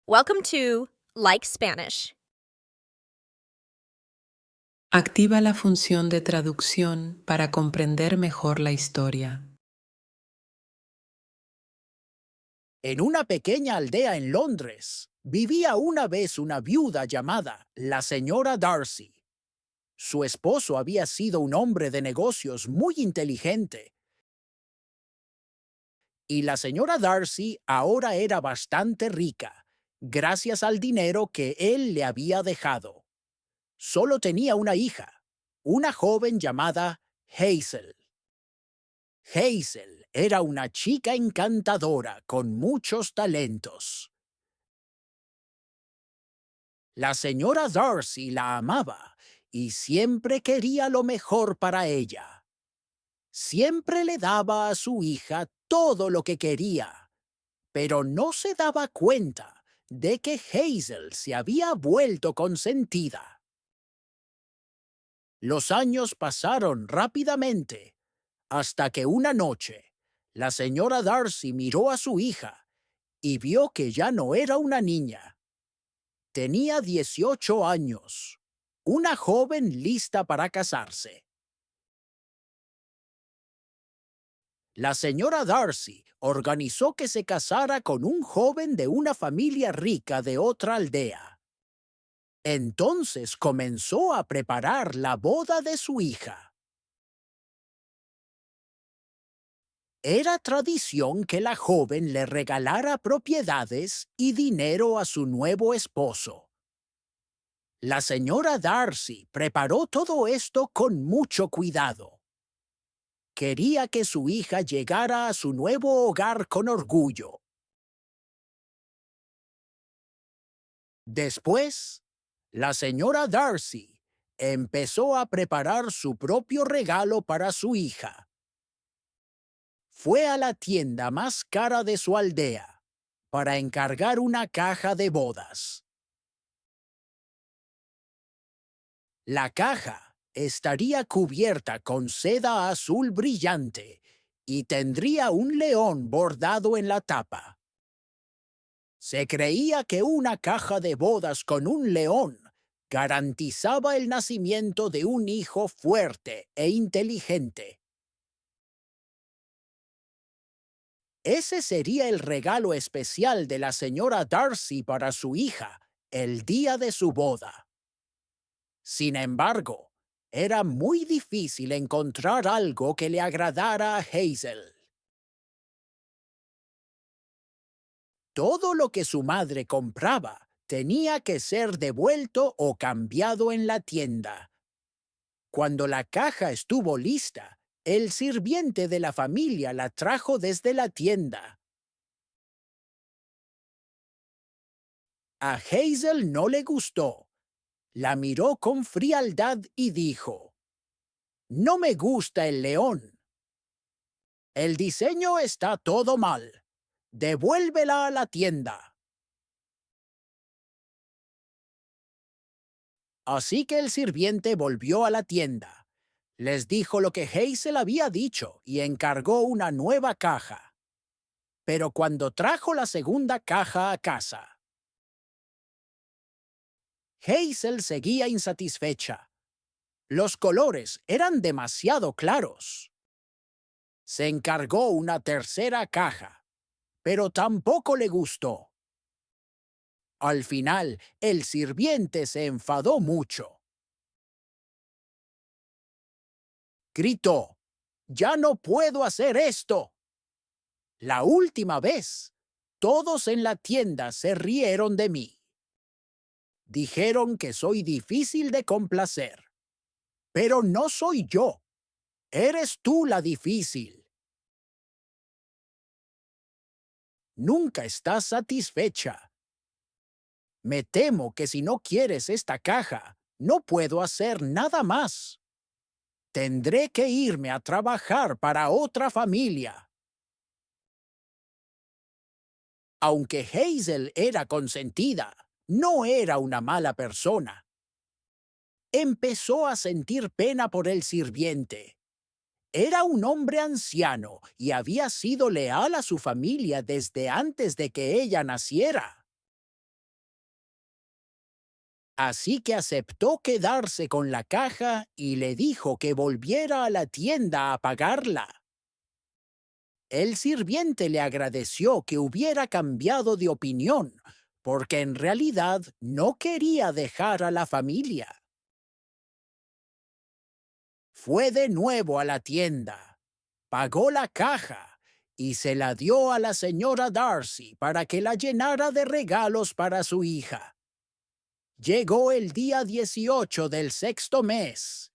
Welcome to Like Spanish. Activa la función de traducción para comprender mejor la historia. En una pequeña aldea en Londres, vivía una vez una viuda llamada la señora Darcy. Su esposo había sido un hombre de negocios muy inteligente, y la señora Darcy ahora era bastante rica, gracias al dinero que él le había dejado. Solo tenía una hija, una joven llamada Hazel. Hazel era una chica encantadora con muchos talentos. La señora Darcy la amaba y siempre quería lo mejor para ella. Siempre le daba a su hija todo lo que quería, pero no se daba cuenta de que Hazel se había vuelto consentida. Los años pasaron rápidamente, hasta que una noche, la señora Darcy miró a su hija y vio que ya no era una niña. Tenía 18 años, una joven lista para casarse. La señora Darcy organizó que se casara con un joven de una familia rica de otra aldea. Entonces comenzó a preparar la boda de su hija. Era tradición que la joven le regalara propiedades y dinero a su nuevo esposo. La señora Darcy preparó todo esto con mucho cuidado. Quería que su hija llegara a su nuevo hogar con orgullo. Después, la señora Darcy empezó a preparar su propio regalo para su hija. Fue a la tienda más cara de su aldea para encargar una caja de bodas. La caja estaría cubierta con seda azul brillante y tendría un león bordado en la tapa. Se creía que una caja de bodas con un león garantizaba el nacimiento de un hijo fuerte e inteligente. Ese sería el regalo especial de la señora Darcy para su hija el día de su boda. Sin embargo, era muy difícil encontrar algo que le agradara a Hazel. Todo lo que su madre compraba tenía que ser devuelto o cambiado en la tienda. Cuando la caja estuvo lista, el sirviente de la familia la trajo desde la tienda. A Hazel no le gustó. La miró con frialdad y dijo: «No me gusta el león. El diseño está todo mal. Devuélvela a la tienda». Así que el sirviente volvió a la tienda. Les dijo lo que Hazel había dicho y encargó una nueva caja. Pero cuando trajo la segunda caja a casa, Hazel seguía insatisfecha. Los colores eran demasiado claros. Se encargó una tercera caja, pero tampoco le gustó. Al final, el sirviente se enfadó mucho. Gritó: «¡Ya no puedo hacer esto!». La última vez, todos en la tienda se rieron de mí. Dijeron que soy difícil de complacer. Pero no soy yo. Eres tú la difícil. Nunca estás satisfecha. Me temo que si no quieres esta caja, no puedo hacer nada más. Tendré que irme a trabajar para otra familia. Aunque Hazel era consentida, no era una mala persona. Empezó a sentir pena por el sirviente. Era un hombre anciano y había sido leal a su familia desde antes de que ella naciera. Así que aceptó quedarse con la caja y le dijo que volviera a la tienda a pagarla. El sirviente le agradeció que hubiera cambiado de opinión, porque en realidad no quería dejar a la familia. Fue de nuevo a la tienda, pagó la caja y se la dio a la señora Darcy para que la llenara de regalos para su hija. Llegó el día 18 del sexto mes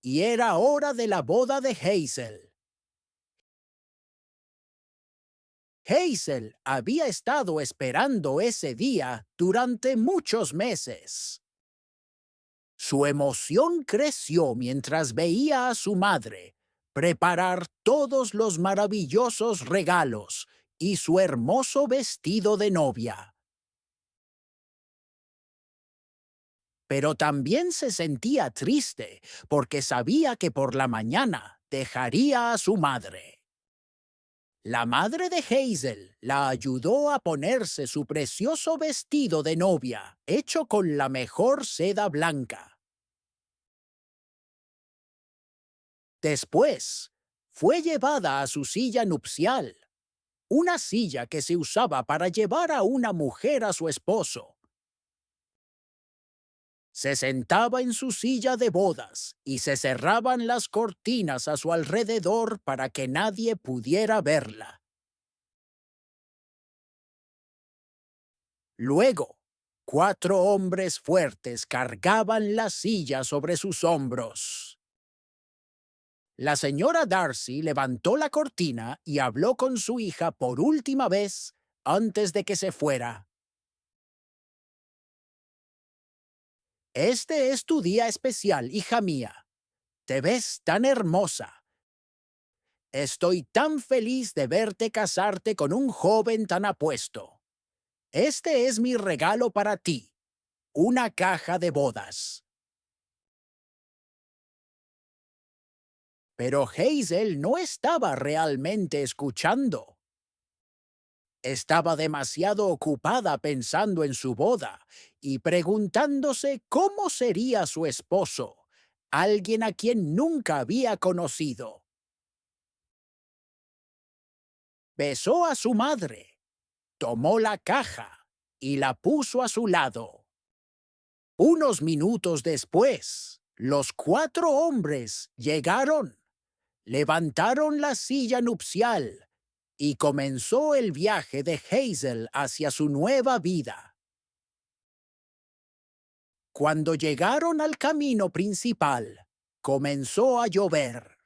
y era hora de la boda de Hazel. Hazel había estado esperando ese día durante muchos meses. Su emoción creció mientras veía a su madre preparar todos los maravillosos regalos y su hermoso vestido de novia. Pero también se sentía triste porque sabía que por la mañana dejaría a su madre. La madre de Hazel la ayudó a ponerse su precioso vestido de novia, hecho con la mejor seda blanca. Después, fue llevada a su silla nupcial, una silla que se usaba para llevar a una mujer a su esposo. Se sentaba en su silla de bodas y se cerraban las cortinas a su alrededor para que nadie pudiera verla. Luego, 4 hombres fuertes cargaban la silla sobre sus hombros. La señora Darcy levantó la cortina y habló con su hija por última vez antes de que se fuera. Este es tu día especial, hija mía. Te ves tan hermosa. Estoy tan feliz de verte casarte con un joven tan apuesto. Este es mi regalo para ti, una caja de bodas. Pero Hazel no estaba realmente escuchando. Estaba demasiado ocupada pensando en su boda y preguntándose cómo sería su esposo, alguien a quien nunca había conocido. Besó a su madre, tomó la caja y la puso a su lado. Unos minutos después, los 4 hombres llegaron, levantaron la silla nupcial y comenzó el viaje de Hazel hacia su nueva vida. Cuando llegaron al camino principal, comenzó a llover.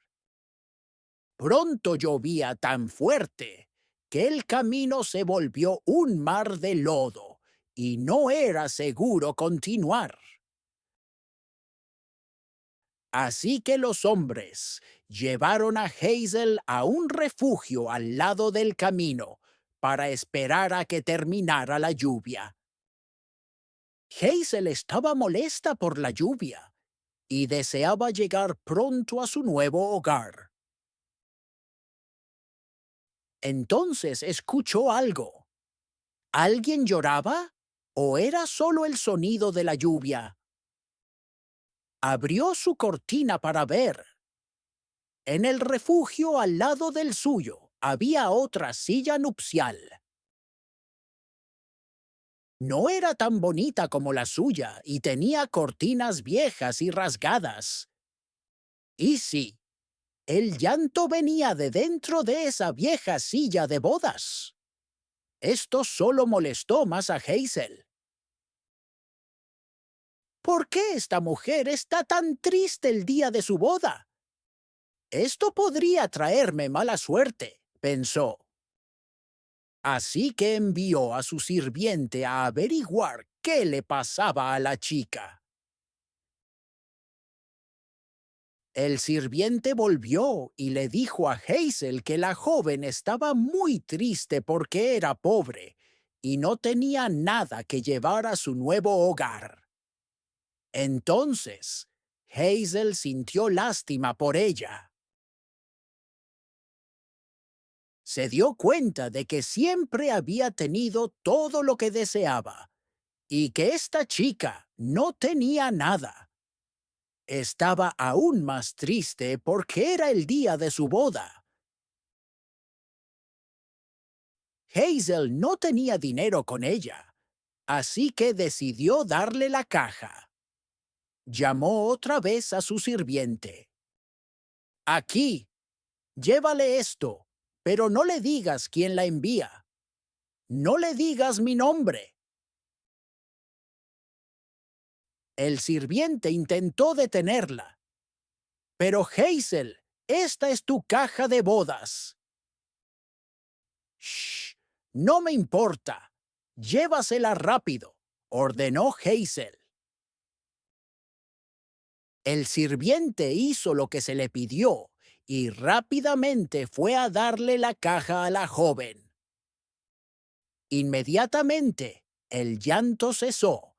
Pronto llovía tan fuerte que el camino se volvió un mar de lodo y no era seguro continuar. Así que los hombres llevaron a Hazel a un refugio al lado del camino para esperar a que terminara la lluvia. Hazel estaba molesta por la lluvia y deseaba llegar pronto a su nuevo hogar. Entonces escuchó algo. ¿Alguien lloraba? ¿O era solo el sonido de la lluvia? Abrió su cortina para ver. En el refugio al lado del suyo había otra silla nupcial. No era tan bonita como la suya y tenía cortinas viejas y rasgadas. Y sí, el llanto venía de dentro de esa vieja silla de bodas. Esto solo molestó más a Hazel. ¿Por qué esta mujer está tan triste el día de su boda? Esto podría traerme mala suerte, pensó. Así que envió a su sirviente a averiguar qué le pasaba a la chica. El sirviente volvió y le dijo a Hazel que la joven estaba muy triste porque era pobre y no tenía nada que llevar a su nuevo hogar. Entonces, Hazel sintió lástima por ella. Se dio cuenta de que siempre había tenido todo lo que deseaba y que esta chica no tenía nada. Estaba aún más triste porque era el día de su boda. Hazel no tenía dinero con ella, así que decidió darle la caja. Llamó otra vez a su sirviente. Aquí, llévale esto, pero no le digas quién la envía. No le digas mi nombre. El sirviente intentó detenerla. Pero Hazel, esta es tu caja de bodas. Shh, no me importa. Llévasela rápido, ordenó Hazel. El sirviente hizo lo que se le pidió y rápidamente fue a darle la caja a la joven. Inmediatamente, el llanto cesó,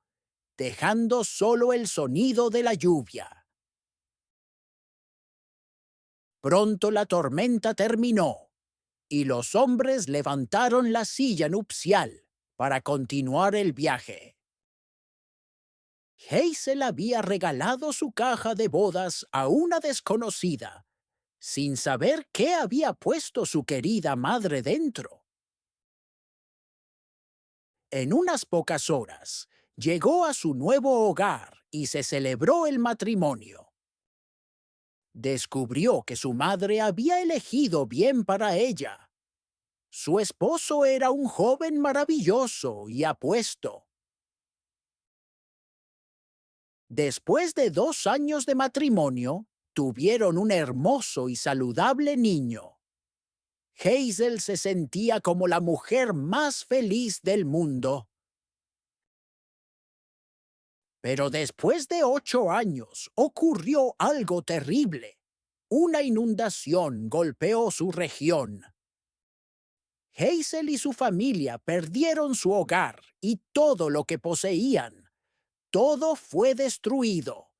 dejando solo el sonido de la lluvia. Pronto la tormenta terminó y los hombres levantaron la silla nupcial para continuar el viaje. Hazel había regalado su caja de bodas a una desconocida, sin saber qué había puesto su querida madre dentro. En unas pocas horas, llegó a su nuevo hogar y se celebró el matrimonio. Descubrió que su madre había elegido bien para ella. Su esposo era un joven maravilloso y apuesto. Después de 2 años de matrimonio, tuvieron un hermoso y saludable niño. Hazel se sentía como la mujer más feliz del mundo. Pero después de 8 años ocurrió algo terrible. Una inundación golpeó su región. Hazel y su familia perdieron su hogar y todo lo que poseían. Todo fue destruido.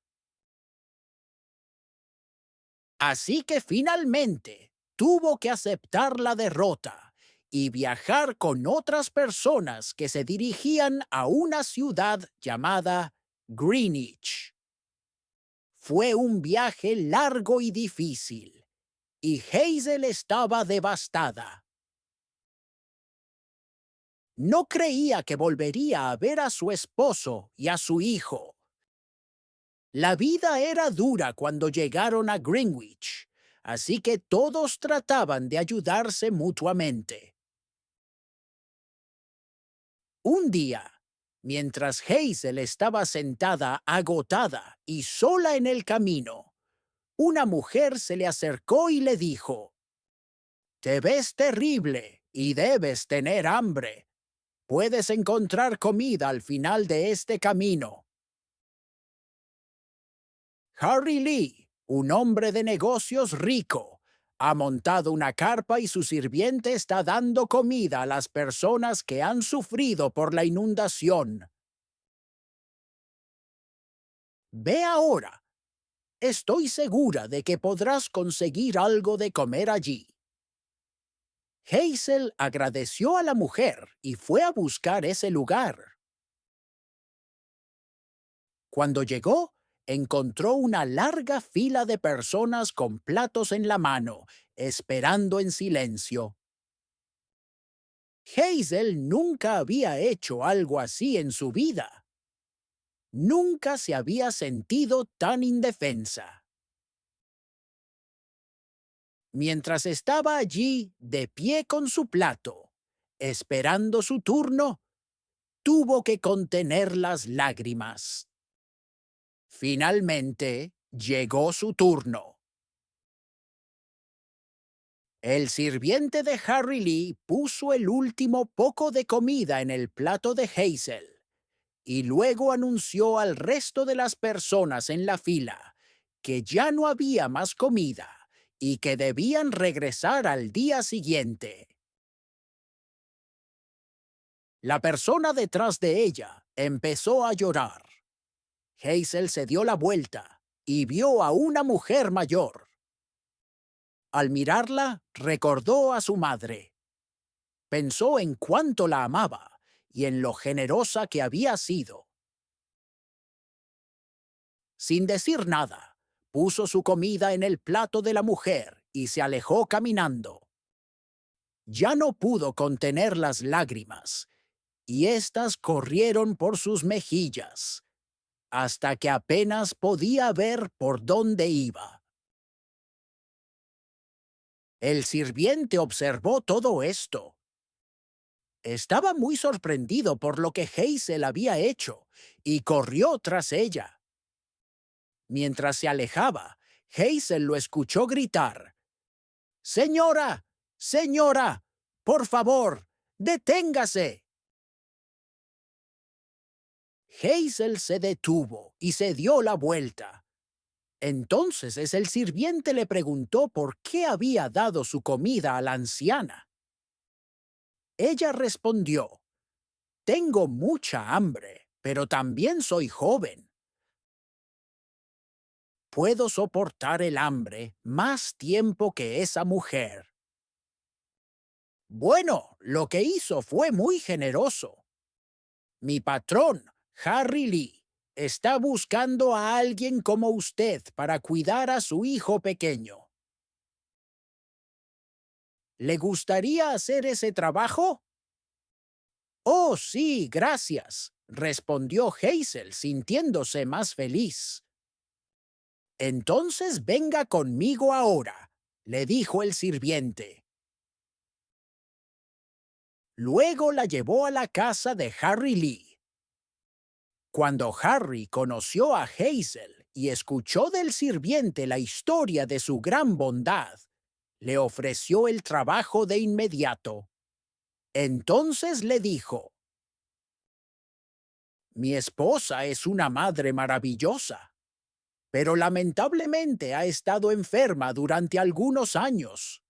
Así que finalmente tuvo que aceptar la derrota y viajar con otras personas que se dirigían a una ciudad llamada Greenwich. Fue un viaje largo y difícil, y Hazel estaba devastada. No creía que volvería a ver a su esposo y a su hijo. La vida era dura cuando llegaron a Greenwich, así que todos trataban de ayudarse mutuamente. Un día, mientras Hazel estaba sentada agotada y sola en el camino, una mujer se le acercó y le dijo: «Te ves terrible y debes tener hambre. Puedes encontrar comida al final de este camino». Harry Lee, un hombre de negocios rico, ha montado una carpa y su sirviente está dando comida a las personas que han sufrido por la inundación. Ve ahora. Estoy segura de que podrás conseguir algo de comer allí. Hazel agradeció a la mujer y fue a buscar ese lugar. Cuando llegó, encontró una larga fila de personas con platos en la mano, esperando en silencio. Hazel nunca había hecho algo así en su vida. Nunca se había sentido tan indefensa. Mientras estaba allí, de pie con su plato, esperando su turno, tuvo que contener las lágrimas. Finalmente, llegó su turno. El sirviente de Harry Lee puso el último poco de comida en el plato de Hazel y luego anunció al resto de las personas en la fila que ya no había más comida y que debían regresar al día siguiente. La persona detrás de ella empezó a llorar. Hazel se dio la vuelta y vio a una mujer mayor. Al mirarla, recordó a su madre. Pensó en cuánto la amaba y en lo generosa que había sido. Sin decir nada, puso su comida en el plato de la mujer y se alejó caminando. Ya no pudo contener las lágrimas, y éstas corrieron por sus mejillas, hasta que apenas podía ver por dónde iba. El sirviente observó todo esto. Estaba muy sorprendido por lo que Hazel había hecho y corrió tras ella. Mientras se alejaba, Hazel lo escuchó gritar: «¡Señora! ¡Señora! ¡Por favor! ¡Deténgase!». Hazel se detuvo y se dio la vuelta. Entonces el sirviente le preguntó por qué había dado su comida a la anciana. Ella respondió: «Tengo mucha hambre, pero también soy joven. Puedo soportar el hambre más tiempo que esa mujer». Bueno, lo que hizo fue muy generoso. Mi patrón, Harry Lee, está buscando a alguien como usted para cuidar a su hijo pequeño. ¿Le gustaría hacer ese trabajo? Oh, sí, gracias, respondió Hazel, sintiéndose más feliz. Entonces venga conmigo ahora, le dijo el sirviente. Luego la llevó a la casa de Harry Lee. Cuando Harry conoció a Hazel y escuchó del sirviente la historia de su gran bondad, le ofreció el trabajo de inmediato. Entonces le dijo: «Mi esposa es una madre maravillosa, pero lamentablemente ha estado enferma durante algunos años.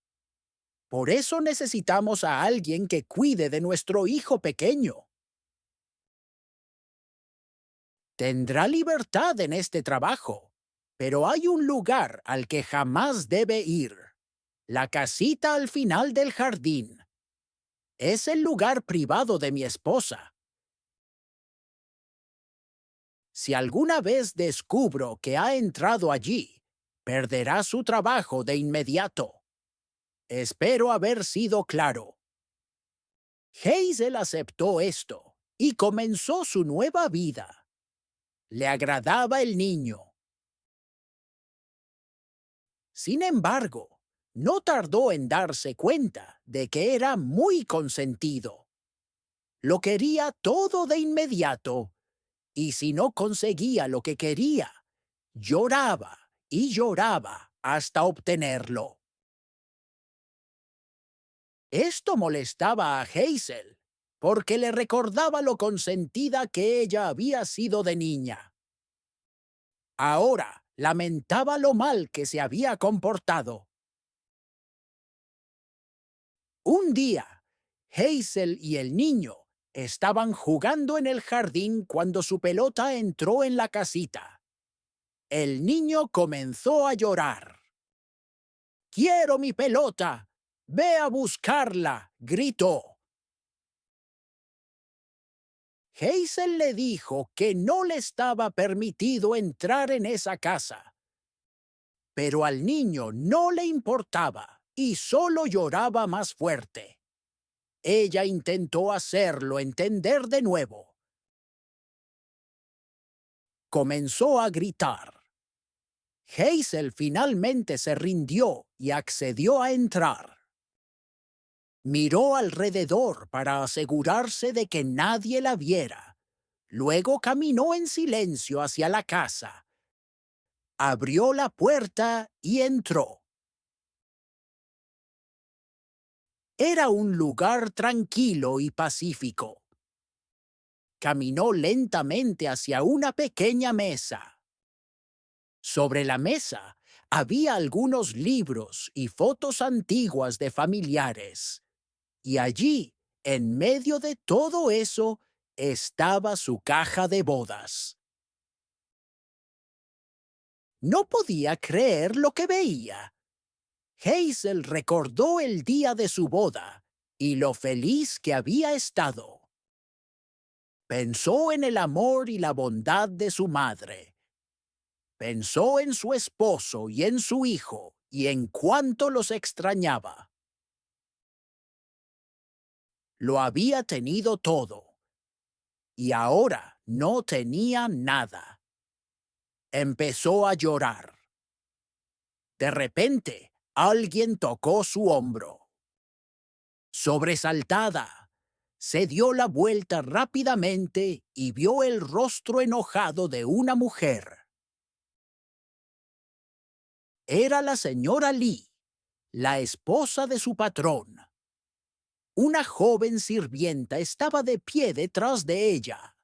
Por eso necesitamos a alguien que cuide de nuestro hijo pequeño. Tendrá libertad en este trabajo, pero hay un lugar al que jamás debe ir: la casita al final del jardín. Es el lugar privado de mi esposa. Si alguna vez descubro que ha entrado allí, perderá su trabajo de inmediato. Espero haber sido claro». Hazel aceptó esto y comenzó su nueva vida. Le agradaba el niño. Sin embargo, no tardó en darse cuenta de que era muy consentido. Lo quería todo de inmediato, y si no conseguía lo que quería, lloraba y lloraba hasta obtenerlo. Esto molestaba a Hazel, porque le recordaba lo consentida que ella había sido de niña. Ahora lamentaba lo mal que se había comportado. Un día, Hazel y el niño estaban jugando en el jardín cuando su pelota entró en la casita. El niño comenzó a llorar. «¡Quiero mi pelota! ¡Ve a buscarla!», gritó. Hazel le dijo que no le estaba permitido entrar en esa casa. Pero al niño no le importaba y solo lloraba más fuerte. Ella intentó hacerlo entender de nuevo. Comenzó a gritar. Hazel finalmente se rindió y accedió a entrar. Miró alrededor para asegurarse de que nadie la viera. Luego caminó en silencio hacia la casa. Abrió la puerta y entró. Era un lugar tranquilo y pacífico. Caminó lentamente hacia una pequeña mesa. Sobre la mesa había algunos libros y fotos antiguas de familiares. Y allí, en medio de todo eso, estaba su caja de bodas. No podía creer lo que veía. Hazel recordó el día de su boda y lo feliz que había estado. Pensó en el amor y la bondad de su madre. Pensó en su esposo y en su hijo, y en cuánto los extrañaba. Lo había tenido todo, y ahora no tenía nada. Empezó a llorar. De repente, alguien tocó su hombro. Sobresaltada, se dio la vuelta rápidamente y vio el rostro enojado de una mujer. Era la señora Lee, la esposa de su patrón. Una joven sirvienta estaba de pie detrás de ella.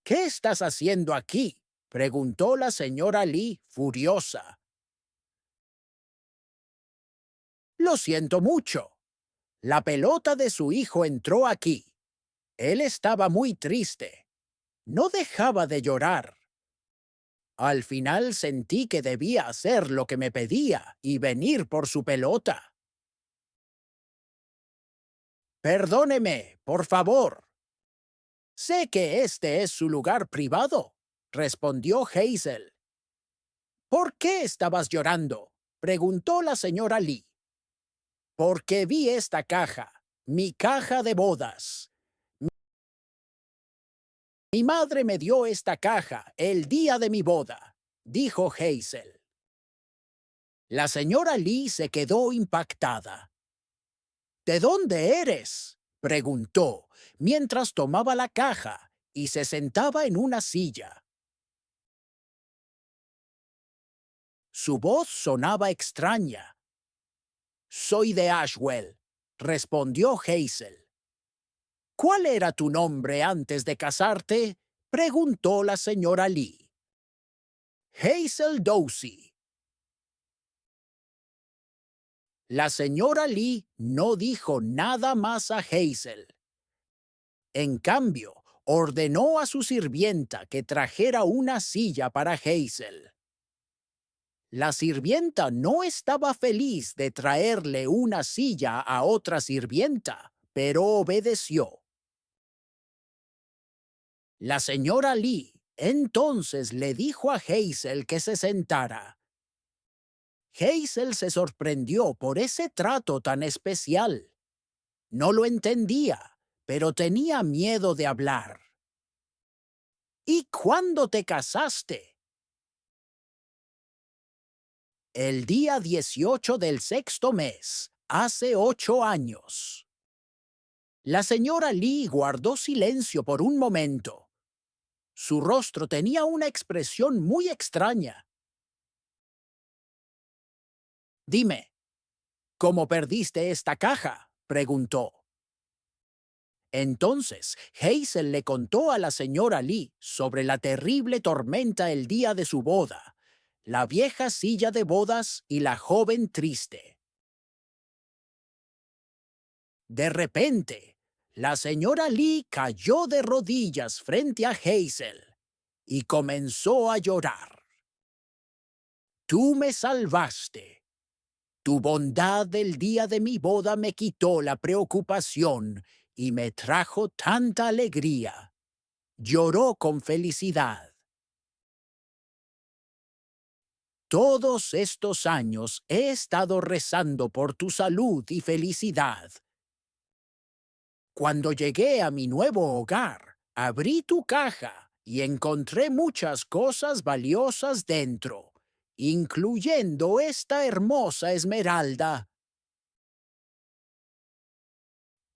¿Qué estás haciendo aquí?, preguntó la señora Lee, furiosa. Lo siento mucho. La pelota de su hijo entró aquí. Él estaba muy triste. No dejaba de llorar. Al final sentí que debía hacer lo que me pedía y venir por su pelota. Perdóneme, por favor. Sé que este es su lugar privado, respondió Hazel. ¿Por qué estabas llorando?, preguntó la señora Lee. Porque vi esta caja, mi caja de bodas. Mi madre me dio esta caja el día de mi boda, dijo Hazel. La señora Lee se quedó impactada. ¿De dónde eres?, preguntó, mientras tomaba la caja y se sentaba en una silla. Su voz sonaba extraña. Soy de Ashwell, respondió Hazel. ¿Cuál era tu nombre antes de casarte?, preguntó la señora Lee. Hazel Dosey. La señora Lee no dijo nada más a Hazel. En cambio, ordenó a su sirvienta que trajera una silla para Hazel. La sirvienta no estaba feliz de traerle una silla a otra sirvienta, pero obedeció. La señora Lee entonces le dijo a Hazel que se sentara. Hazel se sorprendió por ese trato tan especial. No lo entendía, pero tenía miedo de hablar. ¿Y cuándo te casaste? El día 18 del sexto mes, hace 8 años. La señora Lee guardó silencio por un momento. Su rostro tenía una expresión muy extraña. Dime, ¿cómo perdiste esta caja?, preguntó. Entonces, Hazel le contó a la señora Lee sobre la terrible tormenta el día de su boda, la vieja silla de bodas y la joven triste. De repente, la señora Lee cayó de rodillas frente a Hazel y comenzó a llorar. Tú me salvaste. Tu bondad el día de mi boda me quitó la preocupación y me trajo tanta alegría. Lloró con felicidad. Todos estos años he estado rezando por tu salud y felicidad. Cuando llegué a mi nuevo hogar, abrí tu caja y encontré muchas cosas valiosas dentro, incluyendo esta hermosa esmeralda.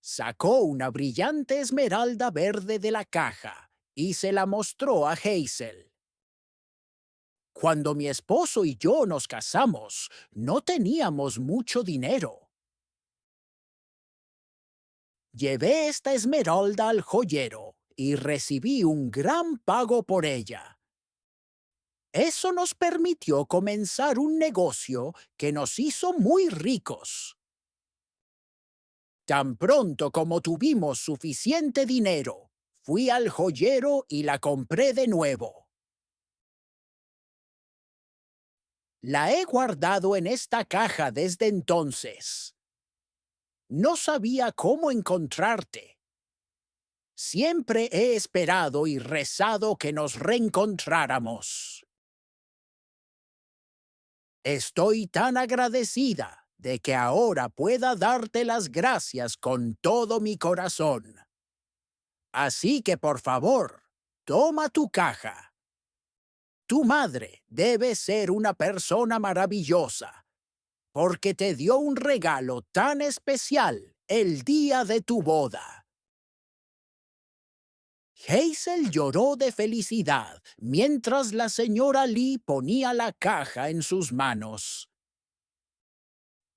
Sacó una brillante esmeralda verde de la caja y se la mostró a Hazel. Cuando mi esposo y yo nos casamos, no teníamos mucho dinero. Llevé esta esmeralda al joyero y recibí un gran pago por ella. Eso nos permitió comenzar un negocio que nos hizo muy ricos. Tan pronto como tuvimos suficiente dinero, fui al joyero y la compré de nuevo. La he guardado en esta caja desde entonces. No sabía cómo encontrarte. Siempre he esperado y rezado que nos reencontráramos. Estoy tan agradecida de que ahora pueda darte las gracias con todo mi corazón. Así que por favor, toma tu caja. Tu madre debe ser una persona maravillosa, porque te dio un regalo tan especial el día de tu boda. Hazel lloró de felicidad mientras la señora Lee ponía la caja en sus manos.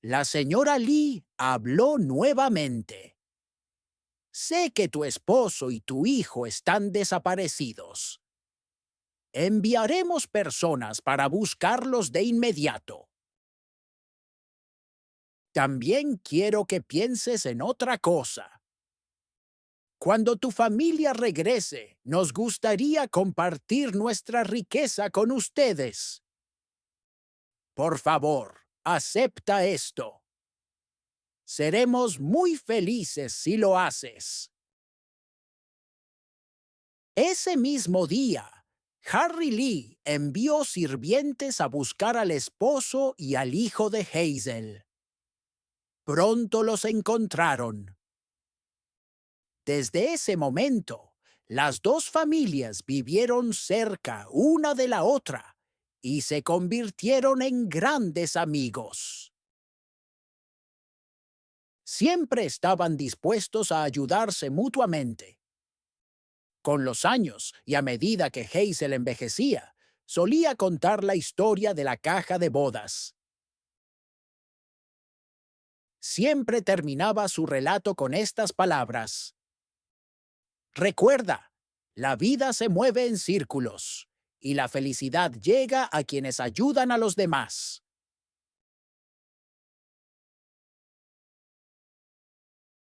La señora Lee habló nuevamente. Sé que tu esposo y tu hijo están desaparecidos. Enviaremos personas para buscarlos de inmediato. También quiero que pienses en otra cosa. Cuando tu familia regrese, nos gustaría compartir nuestra riqueza con ustedes. Por favor, acepta esto. Seremos muy felices si lo haces. Ese mismo día, Harry Lee envió sirvientes a buscar al esposo y al hijo de Hazel. Pronto los encontraron. Desde ese momento, las dos familias vivieron cerca una de la otra y se convirtieron en grandes amigos. Siempre estaban dispuestos a ayudarse mutuamente. Con los años y a medida que Hazel envejecía, solía contar la historia de la caja de bodas. Siempre terminaba su relato con estas palabras. Recuerda, la vida se mueve en círculos y la felicidad llega a quienes ayudan a los demás.